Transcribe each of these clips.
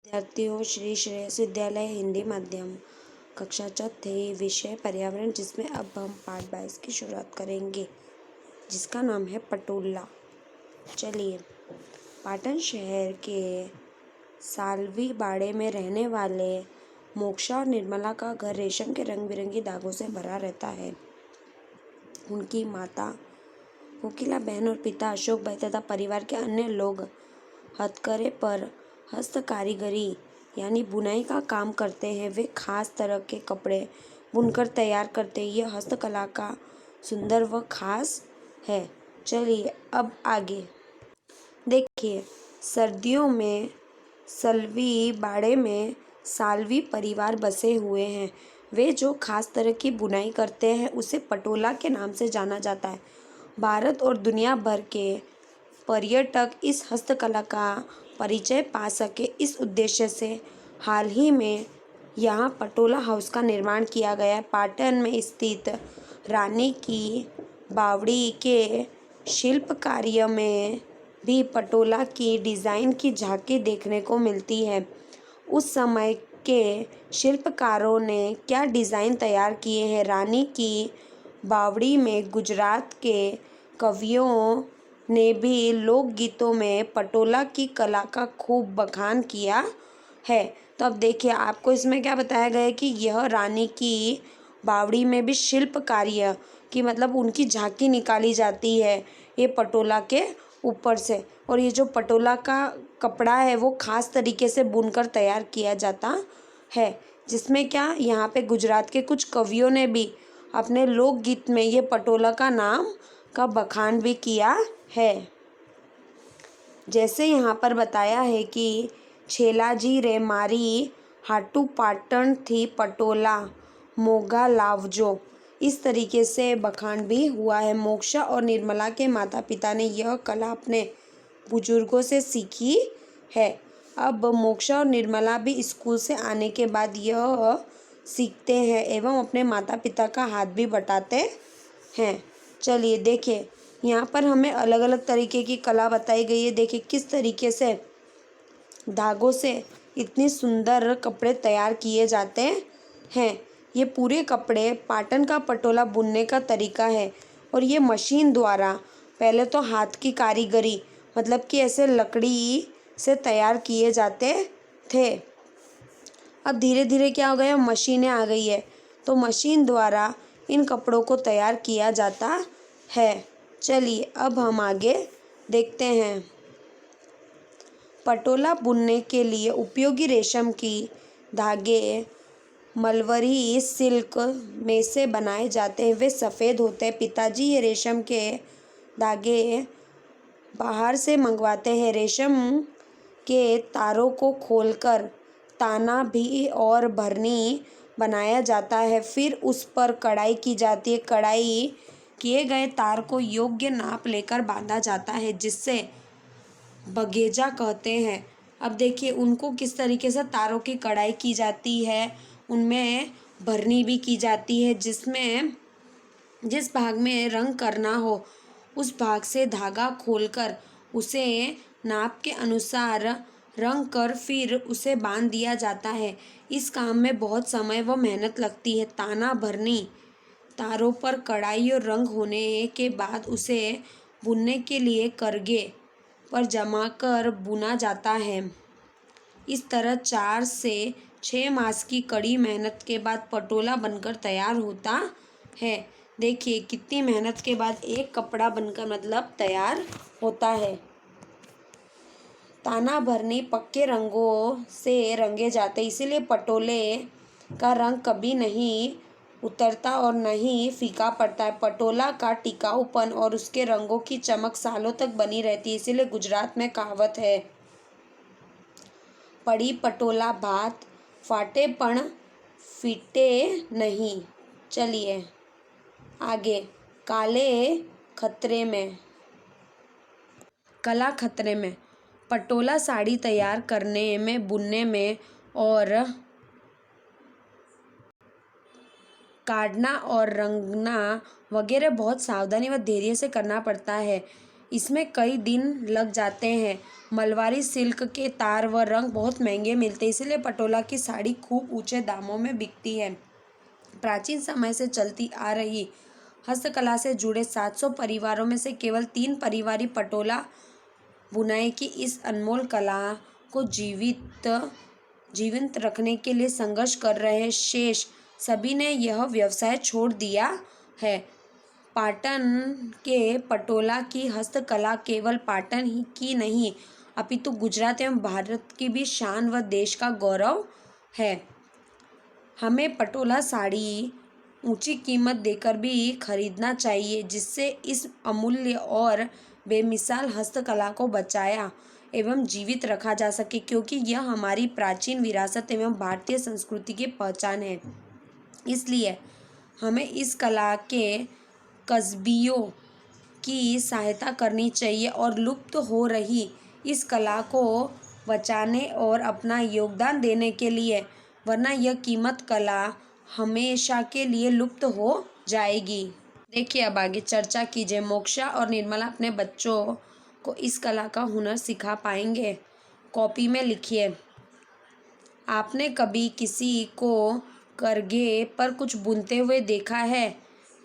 विद्यार्थियों, श्री श्रेयस विद्यालय हिंदी माध्यम कक्षा चौथी विषय पर्यावरण, जिसमें अब हम पाठ 22 की शुरुआत करेंगे, जिसका नाम है पटोला। चलिए, पाटन शहर के सालवी बाड़े में रहने वाले मोक्षा और निर्मला का घर रेशम के रंग बिरंगी धागों से भरा रहता है। उनकी माता कोकिला बहन और पिता अशोक भाई तथा परिवार के अन्य लोग हथकरे पर हस्त कारीगरी यानी बुनाई का काम करते हैं। वे खास तरह के कपड़े बुनकर तैयार करते हैं। यह हस्तकला का सुंदर व खास है। चलिए अब आगे देखिए। सर्दियों में सलवी बाड़े में सालवी परिवार बसे हुए हैं। वे जो खास तरह की बुनाई करते हैं उसे पटोला के नाम से जाना जाता है। भारत और दुनिया भर के पर्यटक इस हस्तकला का परिचय पा सके, इस उद्देश्य से हाल ही में यहाँ पटोला हाउस का निर्माण किया गया। पाटन में स्थित रानी की बावड़ी के शिल्प कार्य में भी पटोला की डिज़ाइन की झांकी देखने को मिलती है। उस समय के शिल्पकारों ने क्या डिज़ाइन तैयार किए हैं। रानी की बावड़ी में गुजरात के कवियों ने भी लोकगीतों में पटोला की कला का खूब बखान किया है। तो अब देखिए, आपको इसमें क्या बताया गया है कि यह रानी की बावड़ी में भी शिल्प कार्य की मतलब उनकी झांकी निकाली जाती है ये पटोला के ऊपर से। और ये जो पटोला का कपड़ा है वो खास तरीके से बुनकर तैयार किया जाता है, जिसमें क्या यहाँ पे गुजरात के कुछ कवियों ने भी अपने लोकगीत में ये पटोला का नाम का बखान भी किया है। जैसे यहाँ पर बताया है कि छेलाजी रे मारी हाटू पाटन थी पटोला मोगा लावजो, इस तरीके से बखान भी हुआ है। मोक्षा और निर्मला के माता पिता ने यह कला अपने बुजुर्गों से सीखी है। अब मोक्षा और निर्मला भी स्कूल से आने के बाद यह सीखते हैं एवं अपने माता पिता का हाथ भी बटाते हैं। चलिए देखिए, यहाँ पर हमें अलग अलग तरीके की कला बताई गई है। देखिए किस तरीके से धागों से इतनी सुंदर कपड़े तैयार किए जाते हैं। ये पूरे कपड़े पाटन का पटोला बुनने का तरीका है और ये मशीन द्वारा, पहले तो हाथ की कारीगरी मतलब कि ऐसे लकड़ी से तैयार किए जाते थे। अब धीरे धीरे क्या हो गया, मशीनें आ गई है, तो मशीन द्वारा इन कपड़ों को तैयार किया जाता है। चलिए अब हम आगे देखते हैं। पटोला बुनने के लिए उपयोगी रेशम की धागे मलवरी सिल्क में से बनाए जाते हैं। वे सफ़ेद होते हैं। पिताजी ये रेशम के धागे बाहर से मंगवाते हैं। रेशम के तारों को खोलकर ताना भी और भरनी बनाया जाता है। फिर उस पर कढ़ाई की जाती है। कढ़ाई किए गए तार को योग्य नाप लेकर बांधा जाता है, जिससे बगेजा कहते हैं। अब देखिए उनको किस तरीके से तारों की कढ़ाई की जाती है, उनमें भरनी भी की जाती है, जिसमें जिस भाग में रंग करना हो उस भाग से धागा खोलकर उसे नाप के अनुसार रंग कर फिर उसे बांध दिया जाता है। इस काम में बहुत समय व मेहनत लगती है। ताना भरनी तारों पर कढ़ाई और रंग होने के बाद उसे बुनने के लिए करगे पर जमाकर बुना जाता है। इस तरह 4 से 6 मास की कड़ी मेहनत के बाद पटोला बनकर तैयार होता है। देखिए कितनी मेहनत के बाद एक कपड़ा बनकर मतलब तैयार होता है। ताना भरनी पक्के रंगों से रंगे जाते, इसीलिए पटोले का रंग कभी नहीं उतरता और न ही फीका पड़ता है। पटोला का टिकाऊपन और उसके रंगों की चमक सालों तक बनी रहती है। इसीलिए गुजरात में कहावत है, पड़ी पटोला भात फाटे पण फीटे नहीं। चलिए आगे। कला खतरे में पटोला साड़ी तैयार करने में, बुनने में और काटना और रंगना वगैरह बहुत सावधानी व धैर्य से करना पड़ता है। इसमें कई दिन लग जाते हैं। मलवारी सिल्क के तार व रंग बहुत महंगे मिलते हैं, इसलिए पटोला की साड़ी खूब ऊंचे दामों में बिकती है। प्राचीन समय से चलती आ रही हस्तकला से जुड़े 700 परिवारों में से केवल 3 परिवार ही पटोला बुनाई की इस अनमोल कला को जीवंत रखने के लिए संघर्ष कर रहे हैं। शेष सभी ने यह व्यवसाय छोड़ दिया है। पाटन के पटोला की हस्तकला केवल पाटन ही की नहीं, अपितु गुजरात एवं भारत की भी शान व देश का गौरव है। हमें पटोला साड़ी ऊंची कीमत देकर भी खरीदना चाहिए, जिससे इस अमूल्य और बेमिसाल हस्तकला को बचाया एवं जीवित रखा जा सके, क्योंकि यह हमारी प्राचीन विरासत एवं भारतीय संस्कृति की पहचान है। इसलिए हमें इस कला के कस्बियों की सहायता करनी चाहिए और लुप्त हो रही इस कला को बचाने और अपना योगदान देने के लिए, वरना यह कीमत कला हमेशा के लिए लुप्त हो जाएगी। देखिए अब आगे चर्चा कीजिए। मोक्षा और निर्मला अपने बच्चों को इस कला का हुनर सिखा पाएंगे? कॉपी में लिखिए। आपने कभी किसी को करघे पर कुछ बुनते हुए देखा है?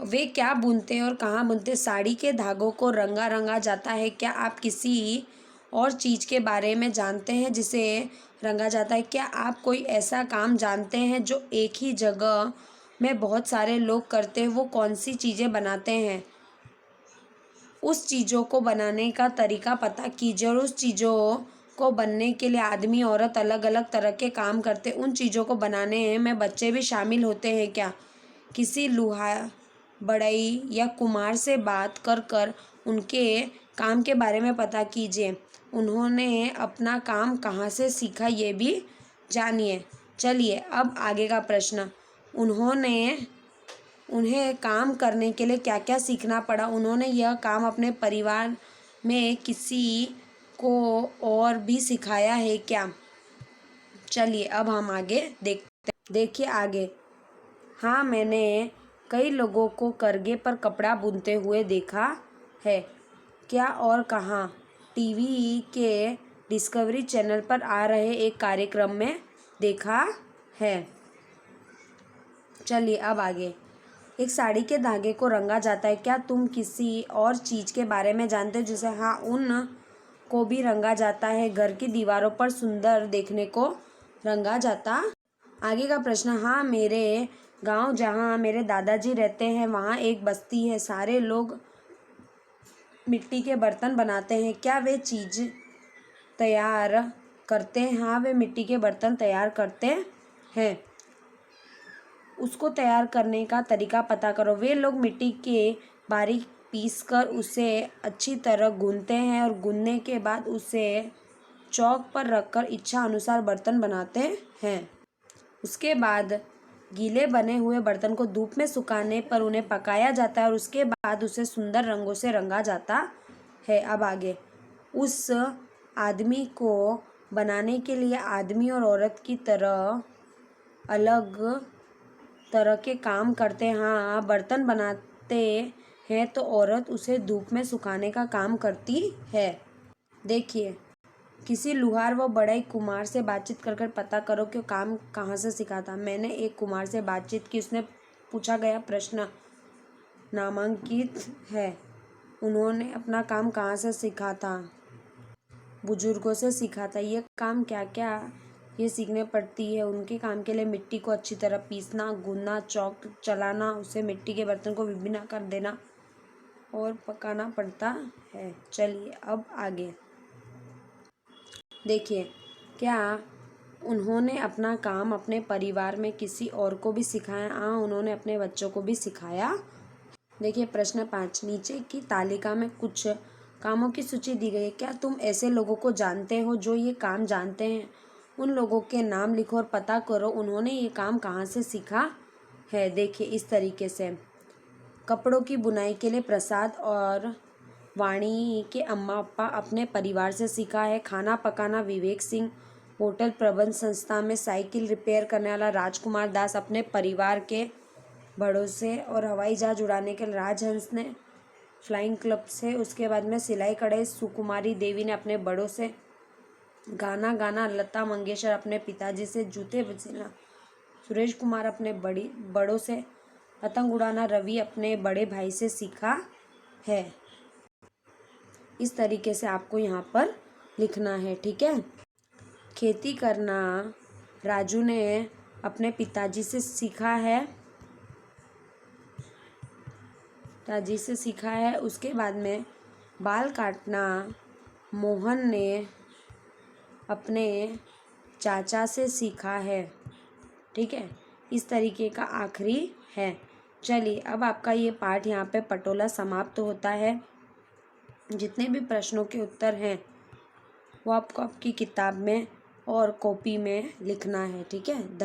वे क्या बुनते हैं और कहाँ बुनते हैं? साड़ी के धागों को रंगा जाता है। क्या आप किसी और चीज़ के बारे में जानते हैं जिसे रंगा जाता है? क्या आप कोई ऐसा काम जानते हैं जो एक ही जगह में बहुत सारे लोग करते हैं? वो कौन सी चीज़ें बनाते हैं? उस चीज़ों को बनाने का तरीका पता कीजिए और उस चीज़ों को बनने के लिए आदमी औरत अलग अलग तरह के काम करते। उन चीज़ों को बनाने में बच्चे भी शामिल होते हैं क्या? किसी लुहार, बढ़ई या कुम्हार से बात कर उनके काम के बारे में पता कीजिए। उन्होंने अपना काम कहाँ से सीखा ये भी जानिए। चलिए अब आगे का प्रश्न। उन्हें काम करने के लिए क्या क्या सीखना पड़ा? उन्होंने यह काम अपने परिवार में किसी को और भी सिखाया है क्या? चलिए अब हम आगे देखते हैं। देखिए आगे। हाँ, मैंने कई लोगों को करघे पर कपड़ा बुनते हुए देखा है। क्या और कहाँ? टीवी के डिस्कवरी चैनल पर आ रहे एक कार्यक्रम में देखा है। चलिए अब आगे। एक साड़ी के धागे को रंगा जाता है। क्या तुम किसी और चीज़ के बारे में जानते हो जिसे? हाँ, ऊन को भी रंगा जाता है। घर की दीवारों पर सुंदर देखने को रंगा जाता। आगे का प्रश्न। हाँ, मेरे गांव जहाँ मेरे दादाजी रहते हैं वहाँ एक बस्ती है। सारे लोग मिट्टी के बर्तन बनाते हैं। क्या वे चीज़ तैयार करते हैं? हाँ, वे मिट्टी के बर्तन तैयार करते हैं। उसको तैयार करने का तरीका पता करो। वे लोग मिट्टी के बारीक पीस कर उसे अच्छी तरह गूंथते हैं और गूंथने के बाद उसे चौक पर रखकर इच्छा अनुसार बर्तन बनाते हैं। उसके बाद गीले बने हुए बर्तन को धूप में सुखाने पर उन्हें पकाया जाता है और उसके बाद उसे सुंदर रंगों से रंगा जाता है। अब आगे। उस आदमी को बनाने के लिए आदमी और औरत की तरह अलग तरह के काम करते हैं। हाँ, बर्तन बनाते हैं तो औरत उसे धूप में सुखाने का काम करती है। देखिए। किसी लुहार व बढ़ई कुम्हार से बातचीत कर पता करो कि काम कहाँ से सीखा था। मैंने एक कुम्हार से बातचीत की। उसने पूछा गया प्रश्न नामांकित है। उन्होंने अपना काम कहाँ से सीखा था? बुजुर्गों से सीखा था। ये काम क्या क्या ये सीखने पड़ती है? उनके काम के लिए मिट्टी को अच्छी तरह पीसना, गूंदना, चौक चलाना, उसे मिट्टी के बर्तन को विभिन्न आकार देना और पकाना पड़ता है। चलिए अब आगे देखिए। क्या उन्होंने अपना काम अपने परिवार में किसी और को भी सिखाया? हाँ, उन्होंने अपने बच्चों को भी सिखाया। देखिए प्रश्न 5। नीचे की तालिका में कुछ कामों की सूची दी गई है। क्या तुम ऐसे लोगों को जानते हो जो ये काम जानते हैं? उन लोगों के नाम लिखो और पता करो उन्होंने ये काम कहाँ से सीखा है। देखिए इस तरीके से। कपड़ों की बुनाई के लिए प्रसाद और वाणी के अम्मा अप्पा अपने परिवार से सीखा है। खाना पकाना विवेक सिंह। होटल प्रबंध संस्था में साइकिल रिपेयर करने वाला राजकुमार दास अपने परिवार के बड़ों से। और हवाई जहाज उड़ाने के लिए राजहंस ने। फ्लाइंग क्लब से। उसके बाद में सिलाई कढ़ाई सुकुमारी देवी ने अपने बड़ों से। गाना गाना लता मंगेशकर अपने पिताजी से। जूते बजना सुरेश कुमार अपने बड़ों से। पतंग उड़ाना रवि अपने बड़े भाई से सीखा है। इस तरीके से आपको यहाँ पर लिखना है, ठीक है। खेती करना राजू ने अपने पिताजी से सीखा है। उसके बाद में बाल काटना मोहन ने अपने चाचा से सीखा है, ठीक है। इस तरीके का आखिरी है। चलिए, अब आपका ये पाठ यहाँ पे पटोला समाप्त होता है। जितने भी प्रश्नों के उत्तर हैं वो आपको आपकी किताब में और कॉपी में लिखना है, ठीक है।